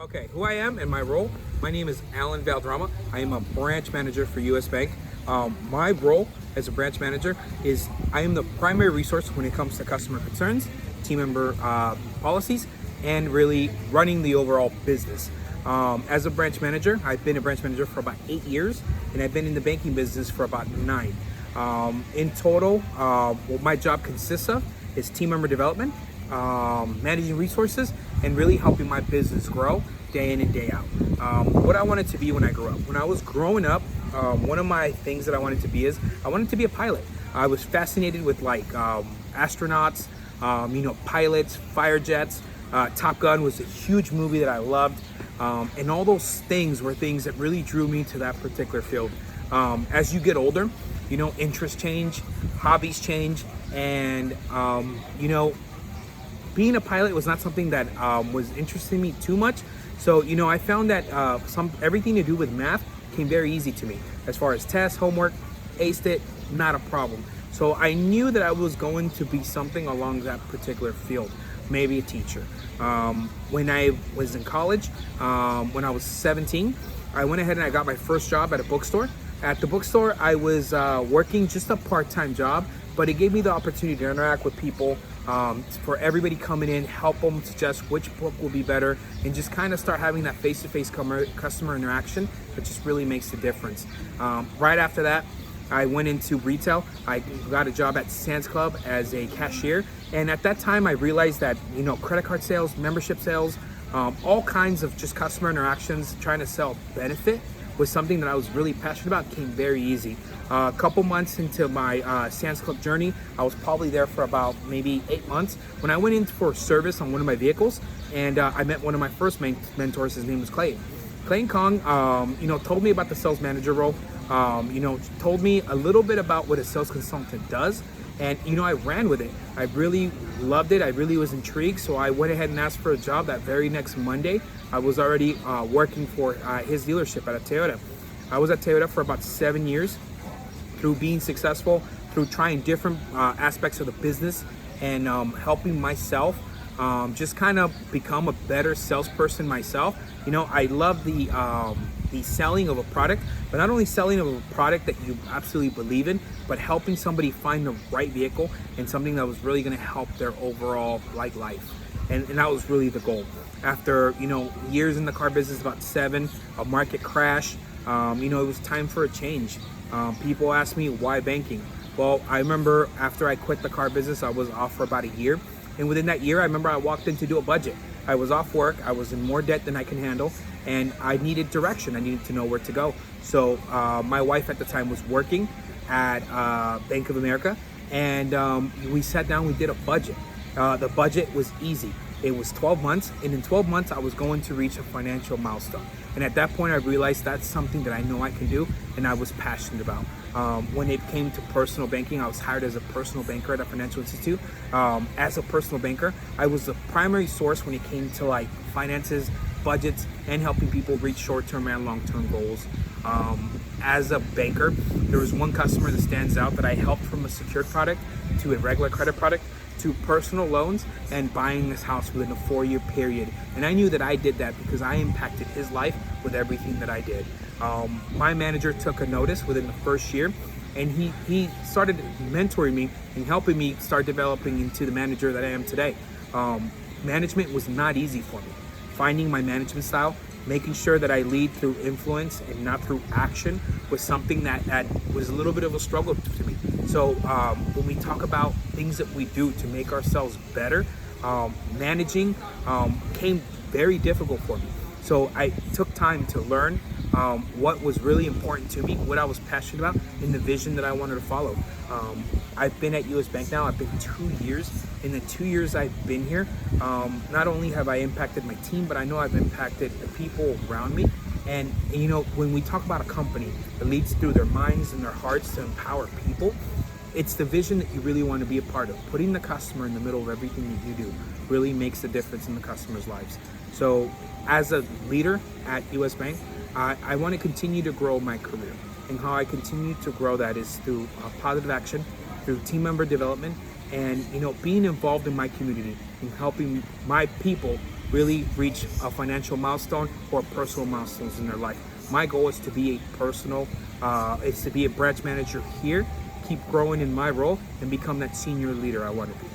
Okay, who I am and my role. My name is Alan Valderrama. I am a branch manager for US Bank. My role as a branch manager is I am the primary resource when it comes to customer concerns, team member policies, and really running the overall business. As a branch manager, I've been a branch manager for about 8 years, and I've been in the banking business for about 9. In total, what my job consists of is team member development, managing resources, and really helping my business grow day in and day out. What I wanted to be when I grew up. When I was growing up, one of my things that I wanted to be is I wanted to be a pilot. I was fascinated with astronauts, pilots, fire jets. Top Gun was a huge movie that I loved. And all those things were things that really drew me to that particular field. As you get older, interests change, hobbies change, and being a pilot was not something that was interesting me too much. So, I found that everything to do with math came very easy to me. As far as tests, homework, aced it, not a problem. So I knew that I was going to be something along that particular field, maybe a teacher. When I was in college, when I was 17, I went ahead and I got my first job at a bookstore. At the bookstore, I was working just a part-time job, but it gave me the opportunity to interact with people, for everybody coming in, help them suggest which book will be better, and just kind of start having that face-to-face customer interaction that just really makes the difference. Right after that, I went into retail. I got a job at Sam's Club as a cashier, and at that time I realized that credit card sales, membership sales, all kinds of just customer interactions, trying to sell benefit was something that I was really passionate about. Came very easy. A couple months into my Sam's Club journey, I was probably there for about maybe 8 months when I went in for service on one of my vehicles, and I met one of my first mentors. His name was Clay. Clay Kong, told me about the sales manager role. Told me a little bit about what a sales consultant does, and I ran with it. I really loved it. I really was intrigued, so I went ahead and asked for a job. That very next Monday, I was already working for his dealership at a Toyota. I was at Toyota for about 7 years, through being successful, through trying different aspects of the business, and helping myself just kind of become a better salesperson myself. I love the selling of a product, but not only selling of a product that you absolutely believe in, but helping somebody find the right vehicle and something that was really going to help their overall life. And that was really the goal. After years in the car business, about 7, a market crash, it was time for a change. People ask me, why banking? Well, I remember after I quit the car business, I was off for about a year. And within that year, I remember I walked in to do a budget. I was off work, I was in more debt than I can handle, and I needed direction. I needed to know where to go. So my wife at the time was working at Bank of America, and we sat down, we did a budget. The budget was easy. It was 12 months, and in 12 months, I was going to reach a financial milestone. And at that point, I realized that's something that I know I can do, and I was passionate about. When it came to personal banking, I was hired as a personal banker at a financial institute. As a personal banker, I was the primary source when it came to finances, budgets, and helping people reach short-term and long-term goals. As a banker, there was one customer that stands out that I helped from a secured product to a regular credit product to personal loans and buying this house within a 4-year period. And I knew that I did that because I impacted his life with everything that I did. My manager took a notice within the first year, and he started mentoring me and helping me start developing into the manager that I am today. Management was not easy for me. Finding my management style, making sure that I lead through influence and not through action was something that was a little bit of a struggle to me. So when we talk about things that we do to make ourselves better, managing came very difficult for me. So I took time to learn what was really important to me, what I was passionate about, and the vision that I wanted to follow. I've been at US Bank now, I've been 2 years. In the 2 years I've been here, not only have I impacted my team, but I know I've impacted the people around me. And when we talk about a company that leads through their minds and their hearts to empower people, it's the vision that you really want to be a part of. Putting the customer in the middle of everything that you do really makes a difference in the customer's lives. So as a leader at US Bank, I want to continue to grow my career. And how I continue to grow that is through positive action, through team member development, and being involved in my community and helping my people really reach a financial milestone or personal milestones in their life. My goal is to be a branch manager here, keep growing in my role, and become that senior leader I want to be.